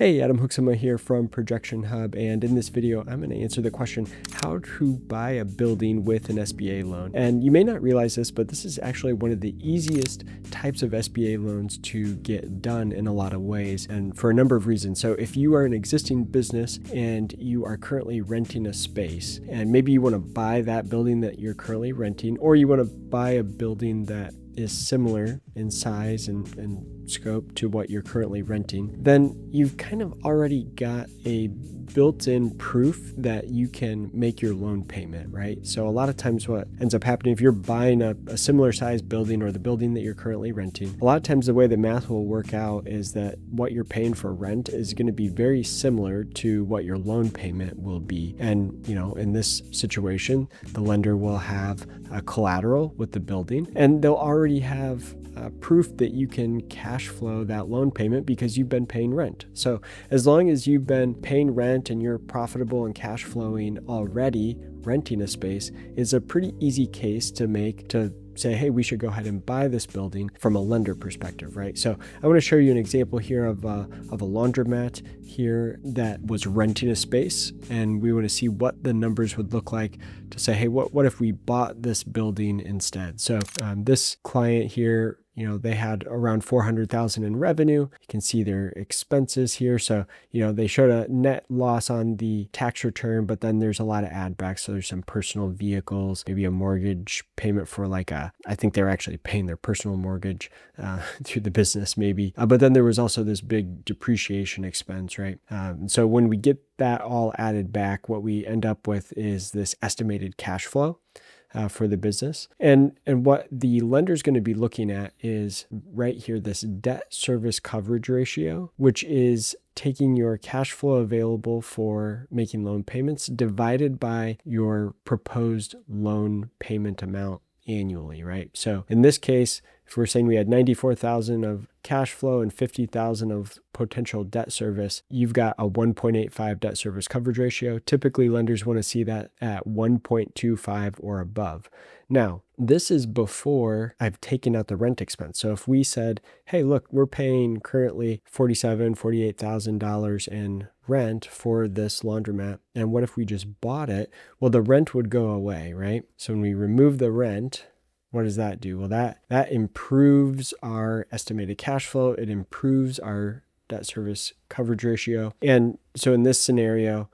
Hey, Adam Hoeksema here from ProjectionHub, and in this video, I'm going to answer the question, how to buy a building with an SBA loan. And you may not realize this, but this is actually one of the easiest types of SBA loans to get done in a lot of ways, and for a number of reasons. So if you are an existing business and you are currently renting a space, and maybe you want to buy that building that you're currently renting, or you want to buy a building that is similar in size and scope to what you're currently renting, then you've kind of already got a built-in proof that you can make your loan payment, right? So a lot of times what ends up happening if you're buying a similar size building or the building that you're currently renting, a lot of times the way the math will work out is that what you're paying for rent is going to be very similar to what your loan payment will be. And, in this situation, the lender will have a collateral with the building, and they'll already have proof that you can cash flow that loan payment because you've been paying rent. So as long as you've been paying rent and you're profitable and cash flowing already, renting a space is a pretty easy case to make to say, hey, we should go ahead and buy this building from a lender perspective, right? So I want to show you an example here of a laundromat here that was renting a space, and we want to see what the numbers would look like to say, hey, what if we bought this building instead? So this client here, they had around $400,000 in revenue. You can see their expenses here. So, they showed a net loss on the tax return, but then there's a lot of add backs. So there's some personal vehicles, maybe a mortgage payment for I think they're actually paying their personal mortgage through the business maybe. But then there was also this big depreciation expense, right? So when we get that all added back, what we end up with is this estimated cash flow for the business. And what the lender is going to be looking at is right here, this debt service coverage ratio, which is taking your cash flow available for making loan payments divided by your proposed loan payment amount annually, right? So in this case, if we're saying we had $94,000 of cash flow and $50,000 of potential debt service, you've got a 1.85 debt service coverage ratio. Typically, lenders want to see that at 1.25 or above. Now, this is before I've taken out the rent expense. So if we said, hey, look, we're paying currently $47,000, $48,000 in rent for this laundromat, and what if we just bought it? Well, the rent would go away, right? So when we remove the rent, what does that do? Well, that improves our estimated cash flow. It improves our debt service coverage ratio. And so in this scenario,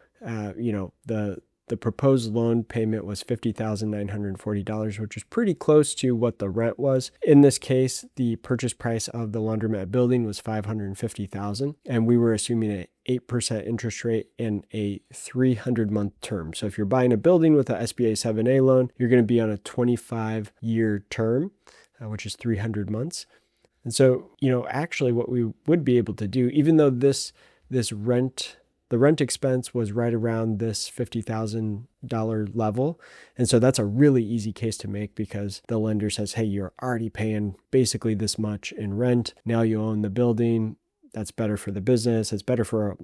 the proposed loan payment was $50,940, which is pretty close to what the rent was. In this case, the purchase price of the laundromat building was $550,000, and we were assuming an 8% interest rate in a 300-month term. So if you're buying a building with a SBA 7A loan, you're going to be on a 25-year term, which is 300 months. And so, actually what we would be able to do, even though the rent expense was right around this $50,000 level. And so that's a really easy case to make because the lender says, hey, you're already paying basically this much in rent. Now you own the building. That's better for the business. It's better for,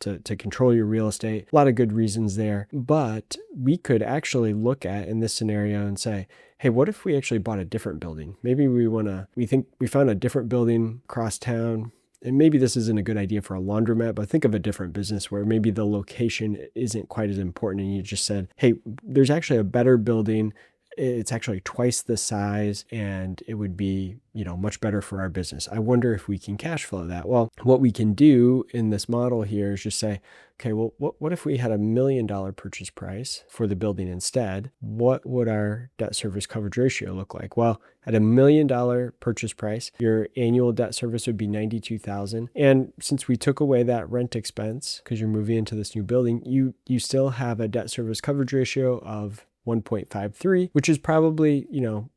to control your real estate. A lot of good reasons there. But we could actually look at in this scenario and say, hey, what if we actually bought a different building? Maybe we think we found a different building across town. And maybe this isn't a good idea for a laundromat, but think of a different business where maybe the location isn't quite as important. And you just said, hey, there's actually a better building. It's actually twice the size and it would be, much better for our business. I wonder if we can cash flow that. Well, what we can do in this model here is just say, okay, well, what if we had $1 million purchase price for the building instead? What would our debt service coverage ratio look like? Well, at $1 million purchase price, your annual debt service would be $92,000. And since we took away that rent expense, because you're moving into this new building, you still have a debt service coverage ratio of 1.53, which is probably,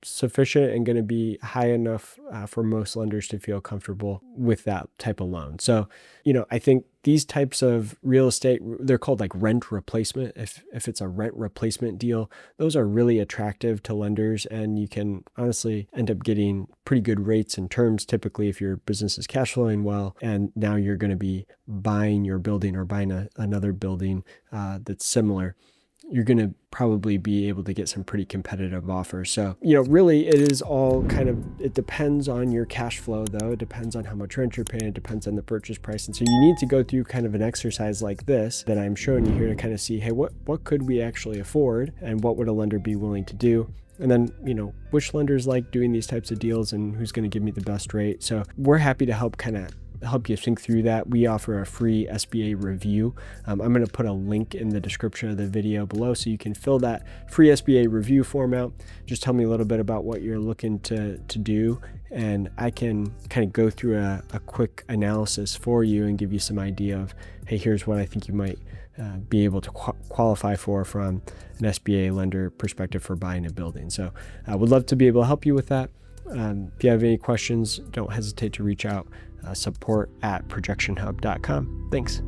sufficient and going to be high enough for most lenders to feel comfortable with that type of loan. So, I think these types of real estate, they're called like rent replacement. If it's a rent replacement deal, those are really attractive to lenders, and you can honestly end up getting pretty good rates and terms typically if your business is cash flowing well, and now you're going to be buying your building or buying another building that's similar. you're going to probably be able to get some pretty competitive offers. So, really it is all it depends on your cash flow though. It depends on how much rent you're paying. It depends on the purchase price. And so you need to go through kind of an exercise like this that I'm showing you here to kind of see, hey, what could we actually afford and what would a lender be willing to do? And then, which lenders like doing these types of deals and who's going to give me the best rate. So we're happy to help you think through that. We offer a free SBA review. I'm going to put a link in the description of the video below so you can fill that free SBA review form out. Just tell me a little bit about what you're looking to do, and I can kind of go through a quick analysis for you and give you some idea of, hey, here's what I think you might be able to qualify for from an SBA lender perspective for buying a building. So I would love to be able to help you with that. If you have any questions, don't hesitate to reach out. Support@ProjectionHub.com. Thanks.